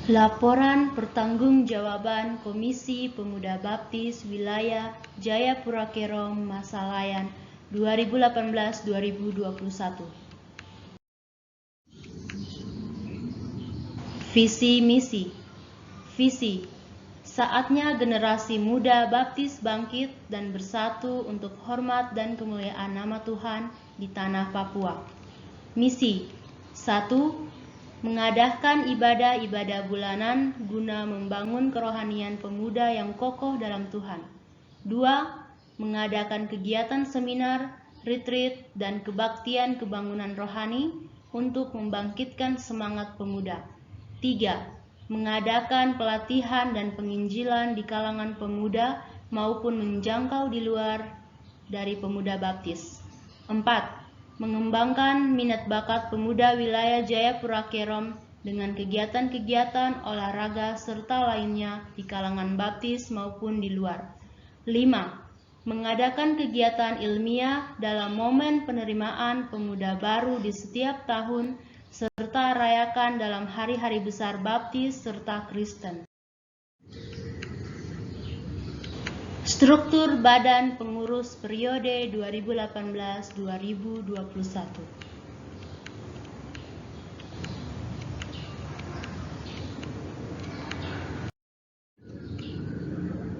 Laporan Pertanggungjawaban Komisi Pemuda Baptis Wilayah Jayapura Kerom Masalayan 2018-2021. Visi Misi. Visi: saatnya generasi muda baptis bangkit dan bersatu untuk hormat dan kemuliaan nama Tuhan di tanah Papua. Misi: 1. Mengadakan ibadah-ibadah bulanan guna membangun kerohanian pemuda yang kokoh dalam Tuhan. 2. Mengadakan kegiatan seminar, retreat, dan kebaktian kebangunan rohani untuk membangkitkan semangat pemuda. 3. Mengadakan pelatihan dan penginjilan di kalangan pemuda maupun menjangkau di luar dari pemuda baptis. 4. Mengembangkan minat bakat pemuda wilayah Jayapura Kerom dengan kegiatan-kegiatan olahraga serta lainnya di kalangan baptis maupun di luar. 5. Mengadakan kegiatan ilmiah dalam momen penerimaan pemuda baru di setiap tahun serta rayakan dalam hari-hari besar baptis serta Kristen. Struktur Badan Pengurus periode 2018-2021.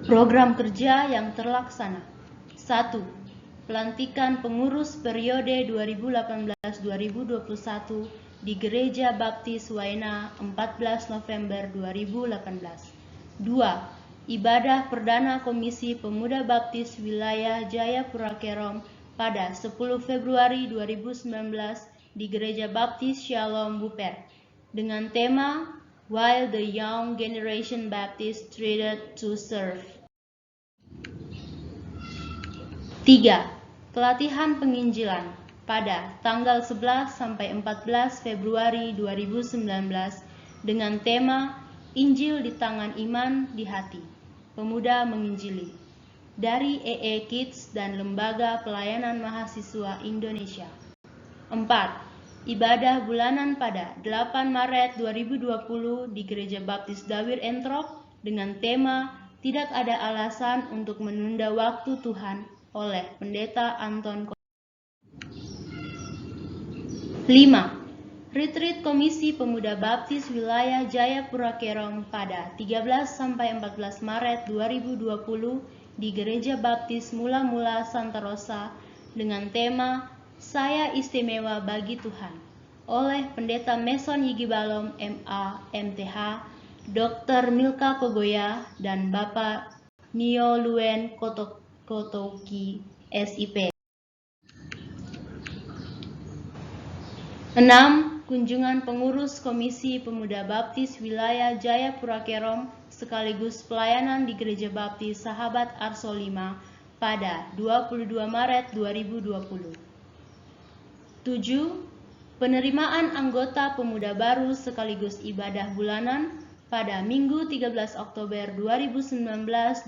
Program kerja yang terlaksana. 1. Pelantikan pengurus periode 2018-2021 di Gereja Baptis Waena 14 November 2018. 2. Ibadah Perdana Komisi Pemuda Baptis Wilayah Jayapura Kerom pada 10 Februari 2019 di Gereja Baptis Shalom Buper dengan tema While the Young Generation Baptist Treated to Serve. 3. Pelatihan penginjilan pada tanggal 11 sampai 14 Februari 2019 dengan tema Injil di Tangan Iman di Hati. Pemuda menginjili dari EE Kids dan Lembaga Pelayanan Mahasiswa Indonesia. 4. Ibadah bulanan pada 8 Maret 2020 di Gereja Baptis Dawir Entrop dengan tema Tidak Ada Alasan untuk Menunda Waktu Tuhan oleh Pendeta Anton. 5. Retreat Komisi Pemuda Baptis Wilayah Jayapura Kerom pada 13 sampai 14 Maret 2020 di Gereja Baptis Mula-Mula Santa Rosa dengan tema Saya Istimewa Bagi Tuhan oleh Pendeta Mason Yigibalom MA MTH, Dr. Milka Kogoya dan Bapak Nio Luen Kotoki SIP. 6. Kunjungan pengurus Komisi Pemuda Baptis Wilayah Jayapura Kerom sekaligus pelayanan di Gereja Baptis Sahabat Arso 5 pada 22 Maret 2020. 7. Penerimaan anggota pemuda baru sekaligus ibadah bulanan pada Minggu 13 Oktober 2019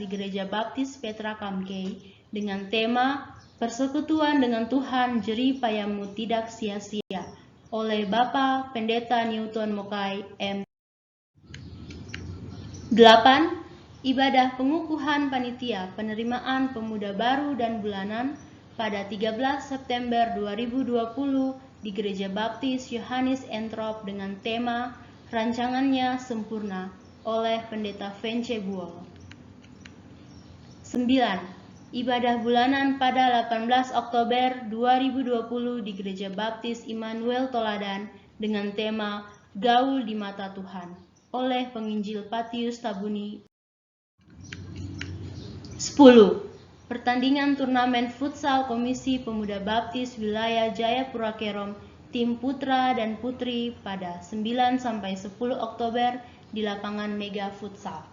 di Gereja Baptis Petra Kamkei dengan tema Persekutuan dengan Tuhan Jerih Payamu Tidak Sia-sia oleh Bapak Pendeta Newton Mokai M. 8. Ibadah pengukuhan panitia penerimaan pemuda baru dan bulanan pada 13 September 2020 di Gereja Baptis Yohanes Entrop dengan tema Rancangannya Sempurna oleh Pendeta Vence Buol. 9. Ibadah bulanan pada 18 Oktober 2020 di Gereja Baptis Immanuel Toladan dengan tema Gaul di Mata Tuhan oleh Penginjil Patius Tabuni. 10. Pertandingan turnamen futsal Komisi Pemuda Baptis Wilayah Jayapura Kerom tim putra dan putri pada 9 sampai 10 Oktober di lapangan Mega Futsal.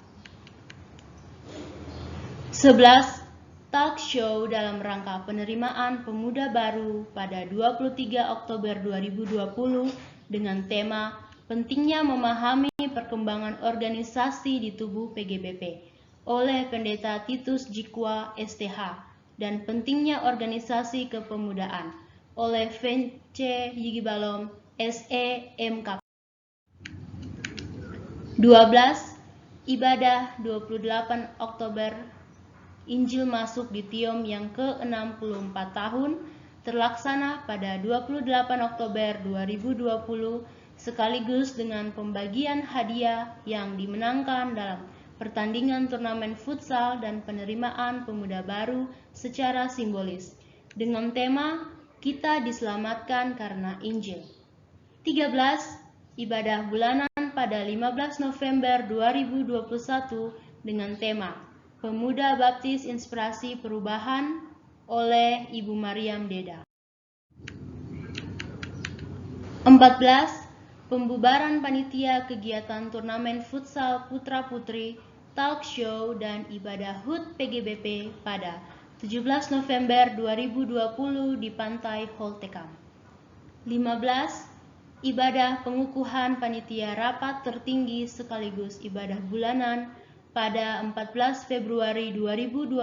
11. Talk show dalam rangka penerimaan pemuda baru pada 23 Oktober 2020 dengan tema Pentingnya Memahami Perkembangan Organisasi di Tubuh PGBP oleh Pendeta Titus Jikwa STH dan Pentingnya Organisasi Kepemudaan oleh Vence Yigibalom SE MK. 12. Ibadah 28 Oktober Injil masuk di Tiom yang ke-64 tahun terlaksana pada 28 Oktober 2020 sekaligus dengan pembagian hadiah yang dimenangkan dalam pertandingan turnamen futsal dan penerimaan pemuda baru secara simbolis dengan tema Kita Diselamatkan Karena Injil. 13. Ibadah bulanan pada 15 November 2021 dengan tema Pemuda Baptis Inspirasi Perubahan oleh Ibu Mariam Deda. 14. Pembubaran panitia kegiatan turnamen futsal putra-putri, talk show, dan ibadah HUT PGBP pada 17 November 2020 di Pantai Holtekam. 15. Ibadah pengukuhan panitia rapat tertinggi sekaligus ibadah bulanan pada 14 Februari 2021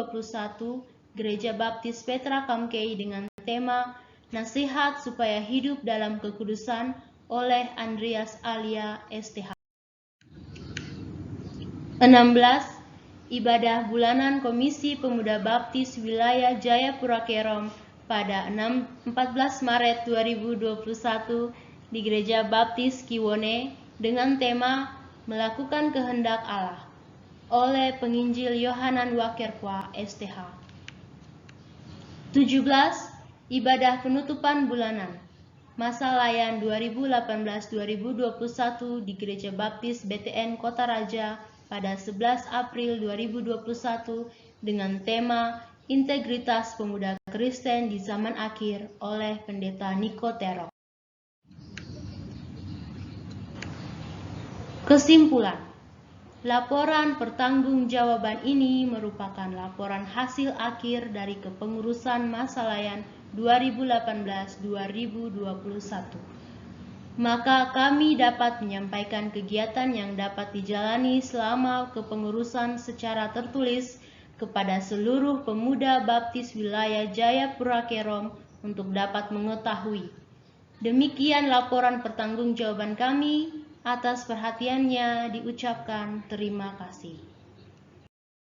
Gereja Baptis Petra Kamkei dengan tema Nasihat Supaya Hidup Dalam Kekudusan oleh Andreas Alia STH. 16. Ibadah bulanan Komisi Pemuda Baptis Wilayah Jayapura Kerom pada 14 Maret 2021 di Gereja Baptis Kiwone dengan tema Melakukan Kehendak Allah oleh Penginjil Yohanan Wakerkwa STH. 17. Ibadah penutupan bulanan Masa Layan 2018-2021 di Gereja Baptis BTN Kota Raja pada 11 April 2021 dengan tema Integritas Pemuda Kristen di Zaman Akhir oleh Pendeta Niko Terok. Kesimpulan, laporan pertanggungjawaban ini merupakan laporan hasil akhir dari kepengurusan masa layan 2018-2021. Maka kami dapat menyampaikan kegiatan yang dapat dijalani selama kepengurusan secara tertulis kepada seluruh pemuda baptis wilayah Jayapura Kerom untuk dapat mengetahui. Demikian laporan pertanggungjawaban kami. Atas perhatiannya diucapkan terima kasih.